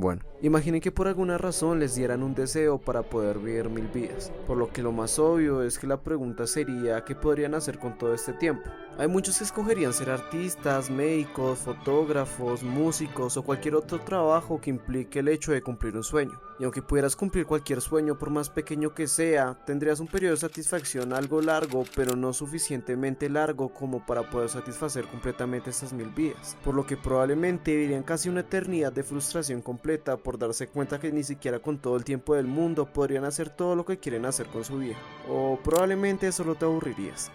Bueno, imaginen que por alguna razón les dieran un deseo para poder vivir 1000 vidas, por lo que lo más obvio es que la pregunta sería ¿qué podrían hacer con todo este tiempo? Hay muchos que escogerían ser artistas, médicos, fotógrafos, músicos o cualquier otro trabajo que implique el hecho de cumplir un sueño. Y aunque pudieras cumplir cualquier sueño por más pequeño que sea, tendrías un periodo de satisfacción algo largo, pero no suficientemente largo como para poder satisfacer completamente estas 1000 vidas, por lo que probablemente vivirían casi una eternidad de frustración completa por darse cuenta que ni siquiera con todo el tiempo del mundo podrían hacer todo lo que quieren hacer con su vida, o probablemente solo te aburrirías.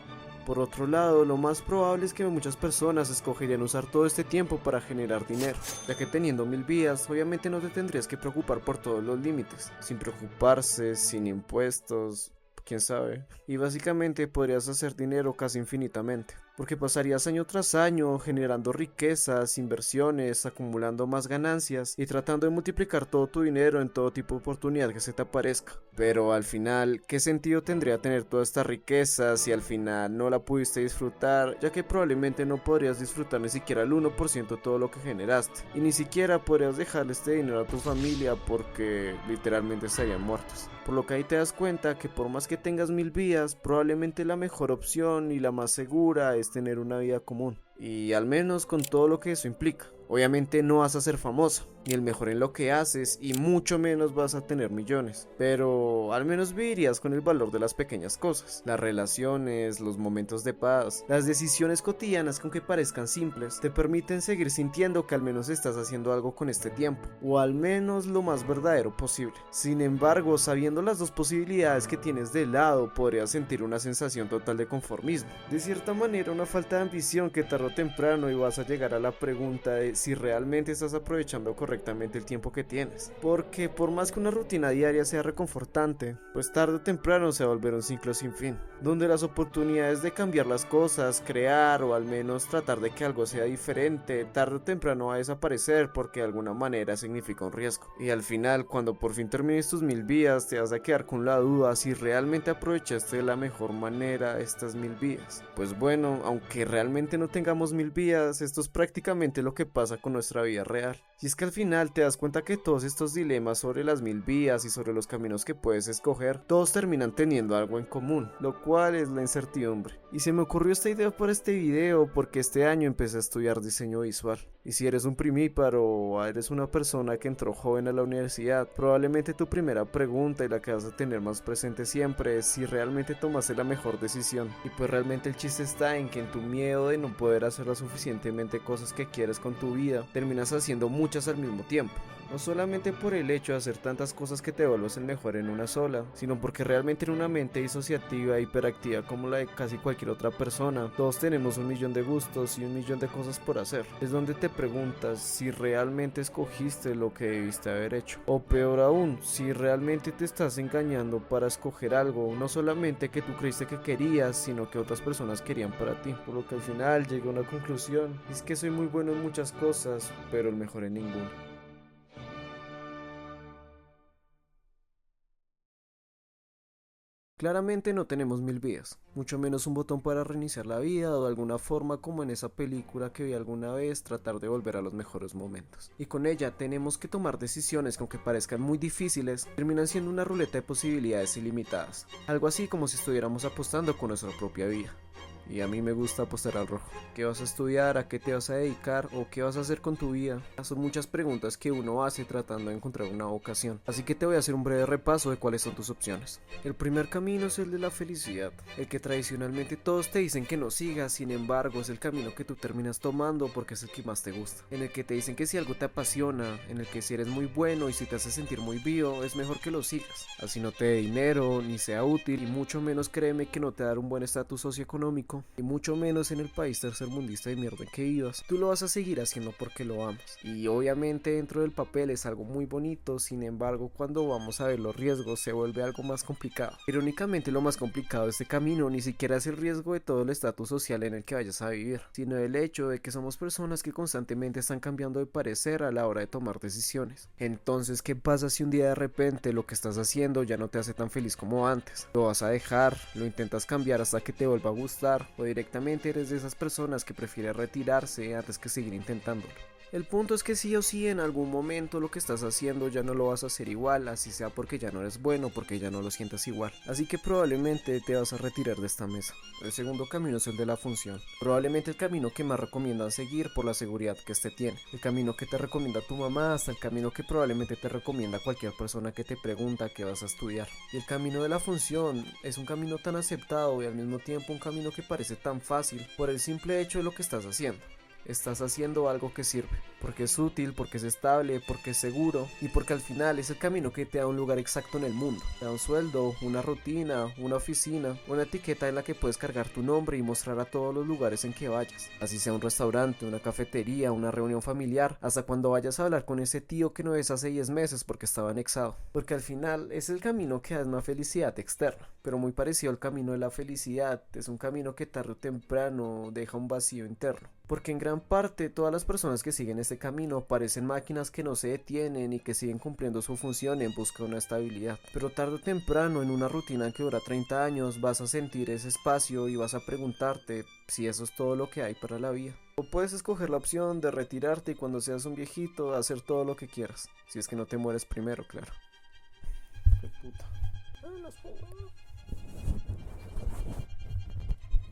Por otro lado, lo más probable es que muchas personas escogerían usar todo este tiempo para generar dinero, ya que teniendo 1000 vidas, obviamente no te tendrías que preocupar por todos los límites, sin preocuparse, sin impuestos, quién sabe, y básicamente podrías hacer dinero casi infinitamente, porque pasarías año tras año generando riquezas, inversiones, acumulando más ganancias y tratando de multiplicar todo tu dinero en todo tipo de oportunidad que se te aparezca. Pero al final, ¿qué sentido tendría tener toda esta riqueza si al final no la pudiste disfrutar, ya que probablemente no podrías disfrutar ni siquiera el 1% de todo lo que generaste, y ni siquiera podrías dejarle este dinero a tu familia porque literalmente estarían muertos? Por lo que ahí te das cuenta que por más que tengas 1000 vidas, probablemente la mejor opción y la más segura es tener una vida común, y al menos con todo lo que eso implica. Obviamente no vas a ser famoso, ni el mejor en lo que haces, y mucho menos vas a tener millones, pero al menos vivirías con el valor de las pequeñas cosas, las relaciones, los momentos de paz, las decisiones cotidianas que aunque parezcan simples, te permiten seguir sintiendo que al menos estás haciendo algo con este tiempo, o al menos lo más verdadero posible. Sin embargo, sabiendo las dos posibilidades que tienes de lado, podrías sentir una sensación total de conformismo, de cierta manera una falta de ambición que tarde o temprano y vas a llegar a la pregunta de si realmente estás aprovechando correctamente el tiempo que tienes, porque por más que una rutina diaria sea reconfortante, pues tarde o temprano se va a volver un ciclo sin fin, donde las oportunidades de cambiar las cosas, crear o al menos tratar de que algo sea diferente, tarde o temprano va a desaparecer porque de alguna manera significa un riesgo, y al final cuando por fin termines tus 1000 vidas te vas a quedar con la duda si realmente aprovechaste de la mejor manera estas 1000 vidas. Pues bueno, aunque realmente no tengamos 1000 vidas, esto es prácticamente lo que pasa con nuestra vida real. Y es que al final te das cuenta que todos estos dilemas sobre las 1000 vidas y sobre los caminos que puedes escoger, todos terminan teniendo algo en común, lo cual es la incertidumbre. Y se me ocurrió esta idea para este video porque este año empecé a estudiar diseño visual. Y si eres un primíparo o eres una persona que entró joven a la universidad, probablemente tu primera pregunta y la que vas a tener más presente siempre es si realmente tomaste la mejor decisión. Y pues realmente el chiste está en que en tu miedo de no poder hacer las suficientemente cosas que quieres con tu vida, terminas haciendo muchas al mismo tiempo. No solamente por el hecho de hacer tantas cosas que te vuelvas el mejor en una sola, sino porque realmente en una mente disociativa e hiperactiva como la de casi cualquier otra persona, todos tenemos 1 millón de gustos y 1 millón de cosas por hacer. Es donde te preguntas si realmente escogiste lo que debiste haber hecho, o peor aún, si realmente te estás engañando para escoger algo, no solamente que tú creíste que querías, sino que otras personas querían para ti. Por lo que al final llegué a una conclusión, es que soy muy bueno en muchas cosas, pero el mejor en ninguna. Claramente no tenemos 1000 vidas, mucho menos un botón para reiniciar la vida o de alguna forma como en esa película que vi alguna vez tratar de volver a los mejores momentos. Y con ella tenemos que tomar decisiones que aunque parezcan muy difíciles, terminan siendo una ruleta de posibilidades ilimitadas. Algo así como si estuviéramos apostando con nuestra propia vida. Y a mí me gusta apostar al rojo. ¿Qué vas a estudiar? ¿A qué te vas a dedicar? ¿O qué vas a hacer con tu vida? Son muchas preguntas que uno hace tratando de encontrar una vocación. Así que te voy a hacer un breve repaso de cuáles son tus opciones. El primer camino es el de la felicidad, el que tradicionalmente todos te dicen que no sigas, sin embargo es el camino que tú terminas tomando porque es el que más te gusta. En el que te dicen que si algo te apasiona, en el que si eres muy bueno y si te hace sentir muy vivo, es mejor que lo sigas. Así no te dé dinero, ni sea útil, y mucho menos créeme que no te dará un buen estatus socioeconómico, y mucho menos en el país tercermundista de mierda en que vivas. Tú lo vas a seguir haciendo porque lo amas. Y obviamente dentro del papel es algo muy bonito, sin embargo cuando vamos a ver los riesgos se vuelve algo más complicado. Irónicamente lo más complicado de este camino ni siquiera es el riesgo de todo el estatus social en el que vayas a vivir, sino el hecho de que somos personas que constantemente están cambiando de parecer a la hora de tomar decisiones. Entonces, ¿qué pasa si un día de repente lo que estás haciendo ya no te hace tan feliz como antes? ¿Lo vas a dejar? ¿Lo intentas cambiar hasta que te vuelva a gustar? ¿O directamente eres de esas personas que prefiere retirarse antes que seguir intentándolo? El punto es que sí o sí en algún momento lo que estás haciendo ya no lo vas a hacer igual, así sea porque ya no eres bueno, porque ya no lo sientas igual. Así que probablemente te vas a retirar de esta mesa. El segundo camino es el de la función. Probablemente el camino que más recomiendan seguir por la seguridad que este tiene. El camino que te recomienda tu mamá hasta el camino que probablemente te recomienda cualquier persona que te pregunta qué vas a estudiar. Y el camino de la función es un camino tan aceptado y al mismo tiempo un camino que parece tan fácil por el simple hecho de lo que estás haciendo. Estás haciendo algo que sirve, porque es útil, porque es estable, porque es seguro y porque al final es el camino que te da un lugar exacto en el mundo. Te da un sueldo, una rutina, una oficina, una etiqueta en la que puedes cargar tu nombre y mostrar a todos los lugares en que vayas. Así sea un restaurante, una cafetería, una reunión familiar, hasta cuando vayas a hablar con ese tío que no ves hace 10 meses porque estaba anexado. Porque al final es el camino que da una felicidad externa, pero muy parecido al camino de la felicidad, es un camino que tarde o temprano deja un vacío interno. Porque en gran parte todas las personas que siguen este camino parecen máquinas que no se detienen y que siguen cumpliendo su función en busca de una estabilidad. Pero tarde o temprano en una rutina que dura 30 años vas a sentir ese espacio y vas a preguntarte si eso es todo lo que hay para la vida. O puedes escoger la opción de retirarte y cuando seas un viejito hacer todo lo que quieras. Si es que no te mueres primero, claro. Qué puta.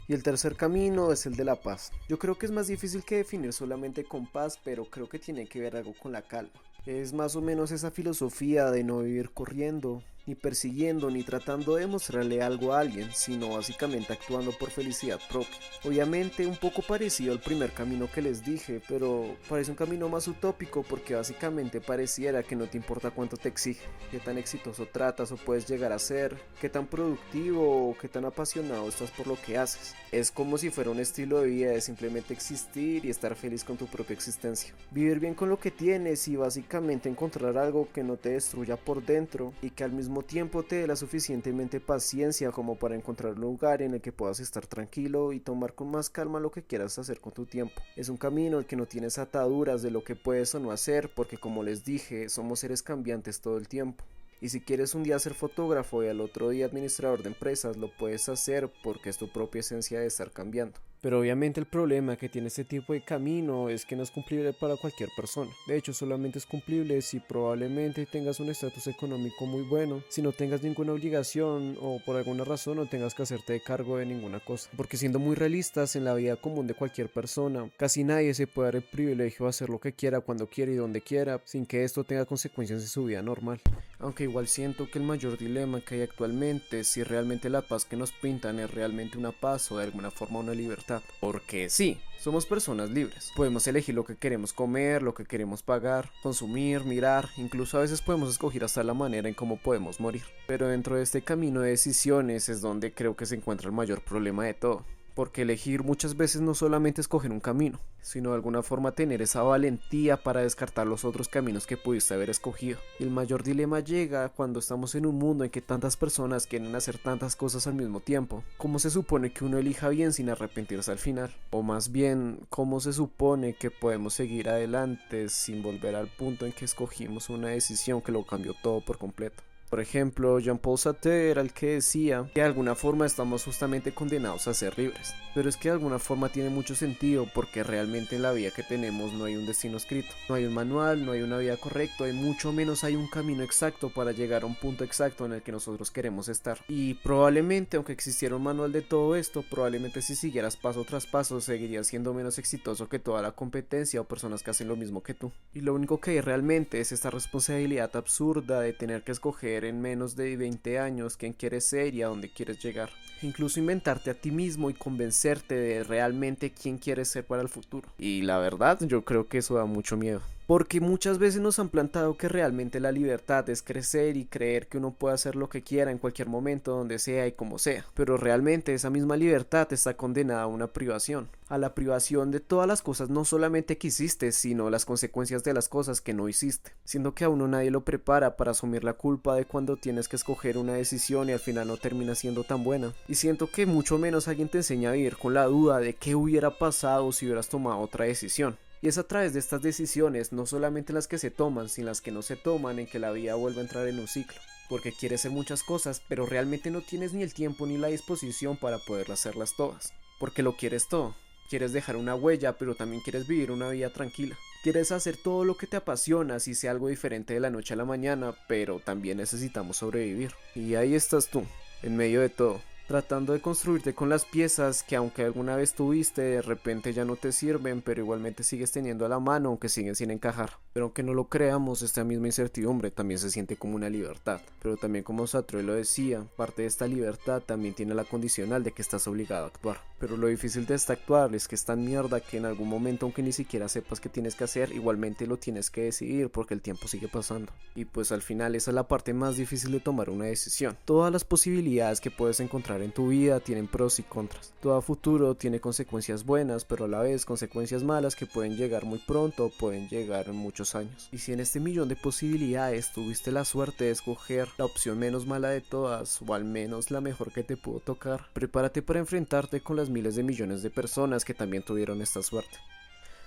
Y el tercer camino es el de la paz. Yo creo que es más difícil que definir solamente con paz, pero creo que tiene que ver algo con la calma. Es más o menos esa filosofía de no vivir corriendo, ni persiguiendo, ni tratando de mostrarle algo a alguien, sino básicamente actuando por felicidad propia. Obviamente un poco parecido al primer camino que les dije, pero parece un camino más utópico porque básicamente pareciera que no te importa cuánto te exige, qué tan exitoso tratas o puedes llegar a ser, qué tan productivo o qué tan apasionado estás por lo que haces. Es como si fuera un estilo de vida de simplemente existir y estar feliz con tu propia existencia. Vivir bien con lo que tienes y básicamente encontrar algo que no te destruya por dentro y que al mismo tiempo te dé la suficientemente paciencia como para encontrar un lugar en el que puedas estar tranquilo y tomar con más calma lo que quieras hacer con tu tiempo. Es un camino en el que no tienes ataduras de lo que puedes o no hacer porque como les dije, somos seres cambiantes todo el tiempo. Y si quieres un día ser fotógrafo y al otro día administrador de empresas, lo puedes hacer porque es tu propia esencia de estar cambiando. Pero obviamente el problema que tiene este tipo de camino es que no es cumplible para cualquier persona. De hecho, solamente es cumplible si probablemente tengas un estatus económico muy bueno, si no tengas ninguna obligación o por alguna razón no tengas que hacerte cargo de ninguna cosa. Porque siendo muy realistas, en la vida común de cualquier persona, casi nadie se puede dar el privilegio de hacer lo que quiera, cuando quiera y donde quiera, sin que esto tenga consecuencias en su vida normal. Aunque igual siento que el mayor dilema que hay actualmente es si realmente la paz que nos pintan es realmente una paz o de alguna forma una libertad. Porque sí, somos personas libres. Podemos elegir lo que queremos comer, lo que queremos pagar, consumir, mirar, incluso a veces podemos escoger hasta la manera en cómo podemos morir. Pero dentro de este camino de decisiones es donde creo que se encuentra el mayor problema de todo. Porque elegir muchas veces no solamente escoger un camino, sino de alguna forma tener esa valentía para descartar los otros caminos que pudiste haber escogido. Y el mayor dilema llega cuando estamos en un mundo en que tantas personas quieren hacer tantas cosas al mismo tiempo. ¿Cómo se supone que uno elija bien sin arrepentirse al final? O más bien, ¿cómo se supone que podemos seguir adelante sin volver al punto en que escogimos una decisión que lo cambió todo por completo? Por ejemplo, Jean-Paul Sartre era el que decía que de alguna forma estamos justamente condenados a ser libres. Pero es que de alguna forma tiene mucho sentido porque realmente en la vida que tenemos no hay un destino escrito. No hay un manual, no hay una vida correcta y mucho menos hay un camino exacto para llegar a un punto exacto en el que nosotros queremos estar. Y probablemente, aunque existiera un manual de todo esto, probablemente si siguieras paso tras paso seguirías siendo menos exitoso que toda la competencia o personas que hacen lo mismo que tú. Y lo único que hay realmente es esta responsabilidad absurda de tener que escoger en menos de 20 años quién quieres ser y a dónde quieres llegar. Incluso inventarte a ti mismo y convencerte de realmente quién quieres ser para el futuro. Y la verdad, yo creo que eso da mucho miedo. Porque muchas veces nos han plantado que realmente la libertad es crecer y creer que uno puede hacer lo que quiera en cualquier momento, donde sea y como sea. Pero realmente esa misma libertad está condenada a una privación. A la privación de todas las cosas no solamente que hiciste, sino las consecuencias de las cosas que no hiciste. Siendo que a uno nadie lo prepara para asumir la culpa de cuando tienes que escoger una decisión y al final no termina siendo tan buena. Y siento que mucho menos alguien te enseña a vivir con la duda de qué hubiera pasado si hubieras tomado otra decisión. Y es a través de estas decisiones, no solamente las que se toman, sino las que no se toman, en que la vida vuelve a entrar en un ciclo. Porque quieres hacer muchas cosas, pero realmente no tienes ni el tiempo ni la disposición para poder hacerlas todas. Porque lo quieres todo. Quieres dejar una huella, pero también quieres vivir una vida tranquila. Quieres hacer todo lo que te apasiona, si sea algo diferente de la noche a la mañana, pero también necesitamos sobrevivir. Y ahí estás tú, en medio de todo, tratando de construirte con las piezas que aunque alguna vez tuviste, de repente ya no te sirven, pero igualmente sigues teniendo a la mano aunque siguen sin encajar. Pero aunque no lo creamos, esta misma incertidumbre también se siente como una libertad. Pero también, como Sartre lo decía, parte de esta libertad también tiene la condicional de que estás obligado a actuar. Pero lo difícil de esta actuar es que es tan mierda que en algún momento, aunque ni siquiera sepas qué tienes que hacer, igualmente lo tienes que decidir porque el tiempo sigue pasando. Y pues al final esa es la parte más difícil de tomar una decisión. Todas las posibilidades que puedes encontrar en tu vida tienen pros y contras. Todo futuro tiene consecuencias buenas, pero a la vez consecuencias malas que pueden llegar muy pronto o pueden llegar en muchos años. Y si en este millón de posibilidades tuviste la suerte de escoger la opción menos mala de todas, o al menos la mejor que te pudo tocar, prepárate para enfrentarte con las miles de millones de personas que también tuvieron esta suerte.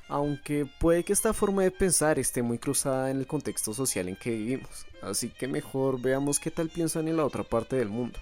Aunque puede que esta forma de pensar esté muy cruzada en el contexto social en que vivimos, así que mejor veamos qué tal piensan en la otra parte del mundo.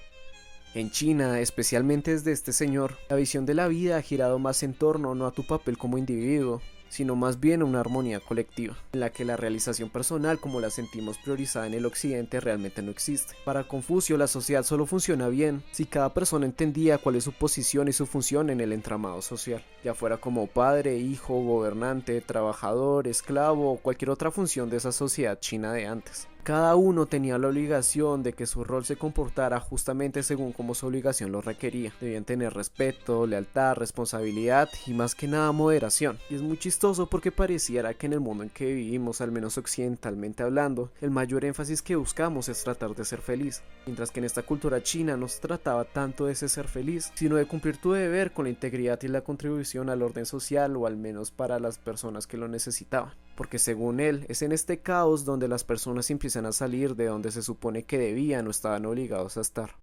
En China, especialmente desde este señor, la visión de la vida ha girado más en torno no a tu papel como individuo, sino más bien a una armonía colectiva, en la que la realización personal como la sentimos priorizada en el occidente realmente no existe. Para Confucio, la sociedad solo funciona bien si cada persona entendía cuál es su posición y su función en el entramado social, ya fuera como padre, hijo, gobernante, trabajador, esclavo o cualquier otra función de esa sociedad china de antes. Cada uno tenía la obligación de que su rol se comportara justamente según como su obligación lo requería. Debían tener respeto, lealtad, responsabilidad y más que nada moderación. Y es muy chistoso porque pareciera que en el mundo en que vivimos, al menos occidentalmente hablando, el mayor énfasis que buscamos es tratar de ser feliz. Mientras que en esta cultura china no se trataba tanto de ese ser feliz, sino de cumplir tu deber con la integridad y la contribución al orden social, o al menos para las personas que lo necesitaban. Porque según él, es en este caos donde las personas empiezan a salir de donde se supone que debían o estaban obligados a estar.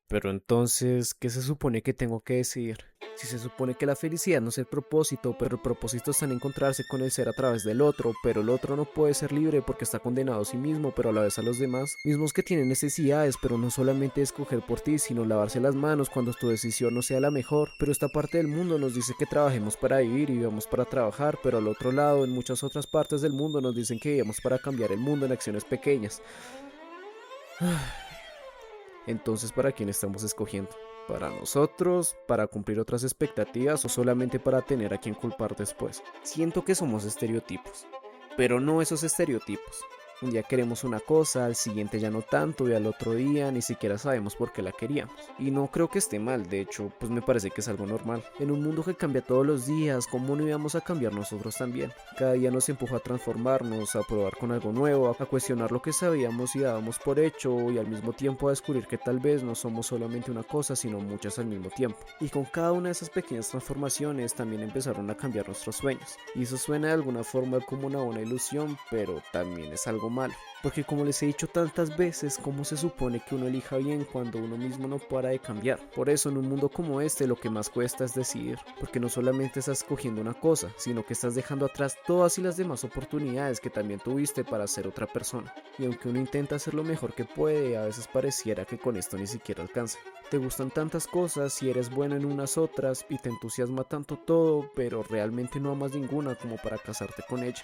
Pero entonces, ¿qué se supone que tengo que decidir? Si se supone que la felicidad no es el propósito, pero el propósito está en encontrarse con el ser a través del otro, pero el otro no puede ser libre porque está condenado a sí mismo, pero a la vez a los demás, mismos que tienen necesidades, pero no solamente escoger por ti, sino lavarse las manos cuando tu decisión no sea la mejor. Pero esta parte del mundo nos dice que trabajemos para vivir y vivamos para trabajar, pero al otro lado, en muchas otras partes del mundo nos dicen que vivamos para cambiar el mundo en acciones pequeñas. Entonces, ¿para quién estamos escogiendo? ¿Para nosotros? ¿Para cumplir otras expectativas? ¿O solamente para tener a quien culpar después? Siento que somos estereotipos, pero no esos estereotipos. Un día queremos una cosa, al siguiente ya no tanto y al otro día ni siquiera sabemos por qué la queríamos. Y no creo que esté mal, de hecho, pues me parece que es algo normal. En un mundo que cambia todos los días, ¿cómo no íbamos a cambiar nosotros también? Cada día nos empuja a transformarnos, a probar con algo nuevo, a cuestionar lo que sabíamos y dábamos por hecho y al mismo tiempo a descubrir que tal vez no somos solamente una cosa, sino muchas al mismo tiempo. Y con cada una de esas pequeñas transformaciones también empezaron a cambiar nuestros sueños. Y eso suena de alguna forma como una buena ilusión, pero también es algo malo, porque como les he dicho tantas veces, ¿cómo se supone que uno elija bien cuando uno mismo no para de cambiar? Por eso en un mundo como este lo que más cuesta es decidir, porque no solamente estás escogiendo una cosa, sino que estás dejando atrás todas y las demás oportunidades que también tuviste para ser otra persona. Y aunque uno intenta hacer lo mejor que puede, a veces pareciera que con esto ni siquiera alcanza. Te gustan tantas cosas y eres bueno en unas otras y te entusiasma tanto todo, pero realmente no amas ninguna como para casarte con ella.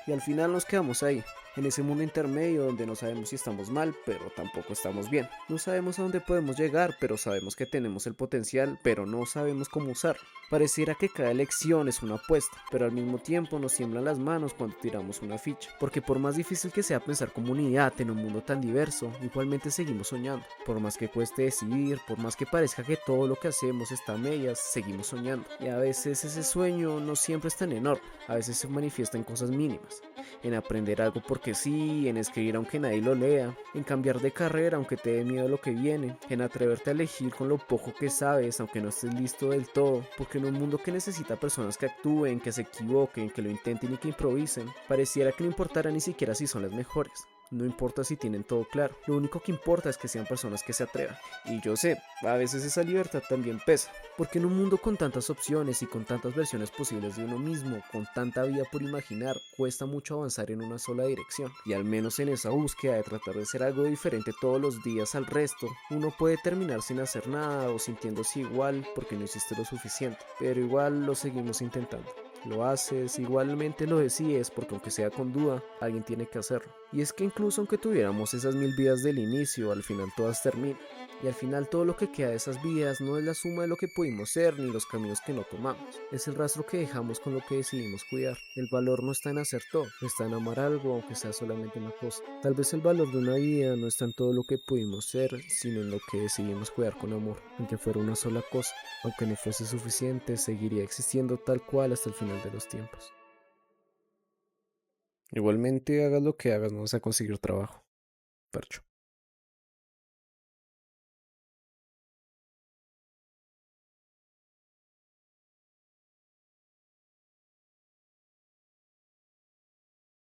Y al final nos quedamos ahí, en ese mundo intermedio donde no sabemos si estamos mal, pero tampoco estamos bien. No sabemos a dónde podemos llegar, pero sabemos que tenemos el potencial, pero no sabemos cómo usarlo. Pareciera que cada elección es una apuesta, pero al mismo tiempo nos tiemblan las manos cuando tiramos una ficha. Porque por más difícil que sea pensar como unidad en un mundo tan diverso, igualmente seguimos soñando. Por más que cueste decidir, por más que parezca que todo lo que hacemos está a medias, seguimos soñando. Y a veces ese sueño no siempre es tan enorme, a veces se manifiesta en cosas mínimas. En aprender algo porque sí, en escribir aunque nadie lo lea, en cambiar de carrera aunque te dé miedo lo que viene, en atreverte a elegir con lo poco que sabes aunque no estés listo del todo, porque en un mundo que necesita personas que actúen, que se equivoquen, que lo intenten y que improvisen, pareciera que no importara ni siquiera si son las mejores. No importa si tienen todo claro, lo único que importa es que sean personas que se atrevan. Y yo sé, A veces esa libertad también pesa, porque en un mundo con tantas opciones y con tantas versiones posibles de uno mismo, con tanta vida por imaginar, cuesta mucho avanzar en una sola dirección. Y al menos en esa búsqueda de tratar de ser algo diferente todos los días al resto, uno puede terminar sin hacer nada o sintiéndose igual porque no hiciste lo suficiente, pero igual lo seguimos intentando. Lo haces, igualmente lo decides porque aunque sea con duda, alguien tiene que hacerlo. Y es que incluso aunque tuviéramos esas 1000 vidas del inicio, al final todas terminan. Y al final todo lo que queda de esas vidas no es la suma de lo que pudimos ser ni los caminos que no tomamos. Es el rastro que dejamos con lo que decidimos cuidar. El valor no está en hacer todo, está en amar algo aunque sea solamente una cosa. Tal vez el valor de una vida no está en todo lo que pudimos ser, sino en lo que decidimos cuidar con amor. Aunque fuera una sola cosa, aunque no fuese suficiente, seguiría existiendo tal cual hasta el final de los tiempos. Igualmente hagas lo que hagas, no vas a conseguir trabajo. Percho.